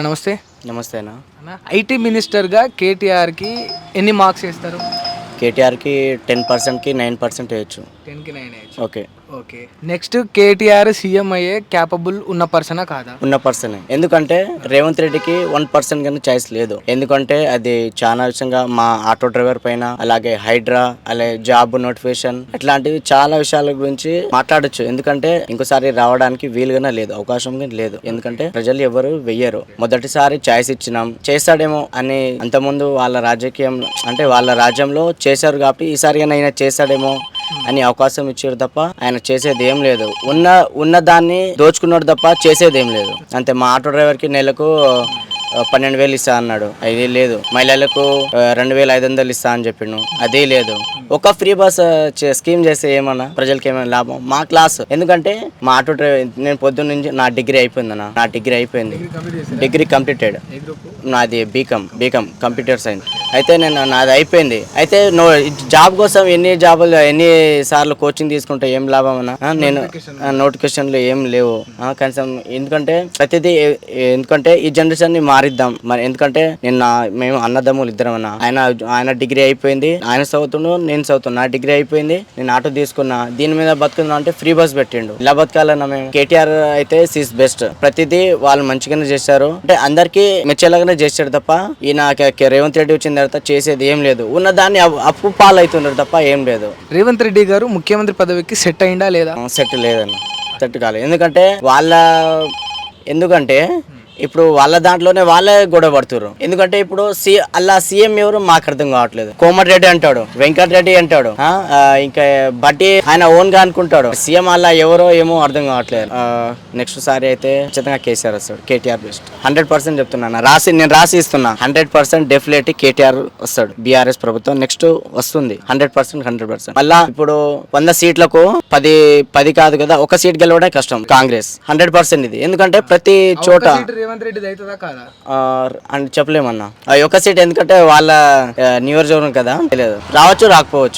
నమస్తే. నమస్తే అన్న. ఐటీ మినిస్టర్గా కేటీఆర్కి ఎన్ని మార్క్స్ వేస్తారు? కేటీఆర్కి 10%కి 9% వేయచ్చు. 10కి 9 వేయచ్చు. Okay. Okay. Next KTR CM అయ్యే క్యాపబుల్ ఉన్న పర్సనా కాదా? ఉన్న పర్సనే. ఎందుకంటే రేవంత్ రెడ్డికి 1% కానీ చాయిస్ లేదు. ఎందుకంటే అది చాలా విషయంగా మా ఆటో డ్రైవర్ పైన, అలాగే హైడ్రా, అలాగే జాబ్ నోటిఫికేషన్ ఇట్లాంటివి చాలా విషయాల గురించి మాట్లాడొచ్చు. ఎందుకంటే ఇంకోసారి రావడానికి వీలుగానే లేదు, అవకాశం లేదు. ఎందుకంటే ప్రజలు ఎవరు వెయ్యరు. మొదటిసారి చాయిస్ ఇచ్చినాం, చేస్తాడేమో అని అంతకుముందు వాళ్ళ రాజకీయం అంటే వాళ్ళ రాజ్యంలో చేశారు కాబట్టి ఈసారి ఆయన చేస్తాడేమో అని అవకాశం ఇచ్చారు తప్ప ఆయన చేసేది ఏం లేదు. ఉన్న దాన్ని దోచుకున్నాడు తప్ప చేసేది ఏం లేదు. అంతే. మా ఆటో డ్రైవర్కి నెలకు 12,000 ఇస్తా అన్నాడు, అది లేదు. మహిళలకు 2,500 ఇస్తా అని చెప్పిండు, అదే లేదు. ఒక ఫ్రీ బస్ స్కీమ్ చేస్తే ఏమన్నా ప్రజలకి ఏమైనా లాభం? మా క్లాస్. ఎందుకంటే మా ఆటో డ్రైవర్ నేను పొద్దున్న నుంచి నా డిగ్రీ అయిపోయిందన్న. నా డిగ్రీ అయిపోయింది, డిగ్రీ కంప్లీటెడ్. నాది బీకామ్ కంప్యూటర్ సైన్స్. అయితే నాది అయిపోయింది. అయితే జాబ్ కోసం ఎన్ని సార్లు కోచింగ్ తీసుకుంటే ఏం లాభం అన్న? నేను నోటిఫికేషన్లు ఏం లేవు కనీసం. ఎందుకంటే ప్రతిదీ ఎందుకంటే ఈ జనరేషన్ ని మారిద్దాం మరి. ఎందుకంటే మేము అన్నదమ్ములు ఇద్దరం అన్న. ఆయన డిగ్రీ అయిపోయింది, ఆయన చదువుతుండు, నేను చదువుతున్నా. నా డిగ్రీ అయిపోయింది, నేను ఆటో తీసుకున్నా. దీని మీద బతుకుందాం అంటే ఫ్రీ బస్ పెట్టిండు. ఇలా బతకాలన్నా మేము. కేటీఆర్ అయితే సీస్ బెస్ట్. ప్రతిదీ వాళ్ళు మంచిగానే చేశారు, అంటే అందరికీ మెచ్చేలాగానే చేశాడు తప్ప ఈయన రేవంత్ రెడ్డి వచ్చిన తర్వాత చేసేది ఏం లేదు. ఉన్న దాన్ని అప్పు పాలవుతున్నారు తప్ప ఏం లేదు. రేవంత్ రెడ్డి గారు ముఖ్యమంత్రి పదవికి సెట్ అయిందా లేదా? సెట్ లేదన్న, సెట్ కాలేదు. ఎందుకంటే ఇప్పుడు వాళ్ళ దాంట్లోనే వాళ్ళే గొడవ పడుతున్నారు. ఎందుకంటే ఇప్పుడు అలా సీఎం ఎవరు మాకు అర్థం కావట్లేదు. కోమటిరెడ్డి అంటాడు, వెంకటరెడ్డి అంటాడు, ఇంకా బట్టి ఆయన ఓన్ గా అనుకుంటాడు. సీఎం అలా ఎవరో ఏమో అర్థం కావట్లేదు. నెక్స్ట్ సారి అయితే ఖచ్చితంగా కేసీఆర్ వస్తాడు. కేటీఆర్ బెస్ట్ 100% చెప్తున్నాను. నేను రాసి ఇస్తున్నా. 100% డెఫినెట్లీ కేటీఆర్ వస్తాడు. బీఆర్ఎస్ ప్రభుత్వం నెక్స్ట్ వస్తుంది 100%. మళ్ళా ఇప్పుడు 100 సీట్లకు 10 కాదు కదా, ఒక సీట్ గెలవడం కష్టం. కాంగ్రెస్ 100% ఇది. ఎందుకంటే ప్రతి చోట అని చెప్పలేమన్నా ఒక సీట్. ఎందుకంటే వాళ్ళ నియోజకవర్గం కదా, తెలియదు. రావచ్చు రాకపోవచ్చు.